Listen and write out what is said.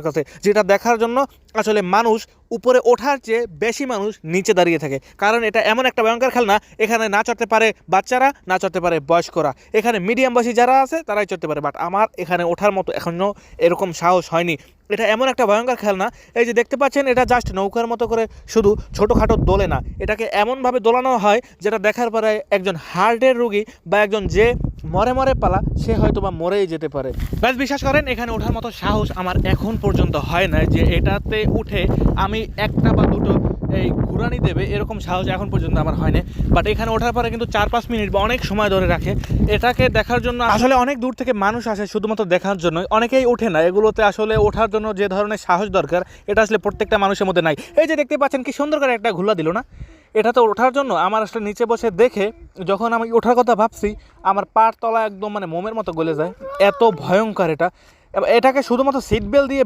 কাছে, যেটা দেখার জন্য আসলে মানুষ উপরে ওঠার চেয়ে বেশি মানুষ নিচে দাঁড়িয়ে থাকে। কারণ এটা এমন একটা ভয়ঙ্কর খেলনা, এখানে না চড়তে পারে বাচ্চারা, না চড়তে পারে বয়স্করা, এখানে মিডিয়াম বয়সী যারা আছে তারাই চড়তে পারে। বাট আমার এখানে ওঠার মতো এখনও এরকম সাহস হয়নি। এটা এমন একটা ভয়ঙ্কর খেলনা, এই যে দেখতে পাচ্ছেন, এটা জাস্ট নৌকার মতো করে শুধু ছোটোখাটো দোলে না, এটাকে এমনভাবে দোলানো হয় যেটা দেখার পরে একজন হার্টের রোগী বা একজন যে মরে মরে পালা সে হয়তো বা মরেই যেতে পারে। ব্যাস বিশ্বাস করেন, এখানে ওঠার মতো সাহস আমার এখন পর্যন্ত হয় না যে এটাতে উঠে আমি একটা বা দুটো এই ঘুরানি দেবে, এরকম সাহস এখন পর্যন্ত আমার হয়নি। বাট এখানে ওঠার পরে কিন্তু 4-5 মিনিট বা অনেক সময় ধরে রাখে এটাকে দেখার জন্য। আসলে অনেক দূর থেকে মানুষ আসে শুধুমাত্র দেখার জন্য, অনেকেই ওঠে না এগুলোতে। আসলে ওঠার জন্য যে ধরনের সাহস দরকার এটা আসলে প্রত্যেকটা মানুষের মধ্যে নাই। এই যে দেখতে পাচ্ছেন কি সুন্দর করে একটা ঘুলা দিল না, এটা তো ওঠার জন্য। আমার আসলে নিচে বসে দেখে যখন আমি ওঠার কথা ভাবছি, আমার পার তলা একদম মানে মোমের মতো গলে যায়, এত ভয়ঙ্কর এটা। এটাকে শুধুমাত্র সিট বেল্ট দিয়ে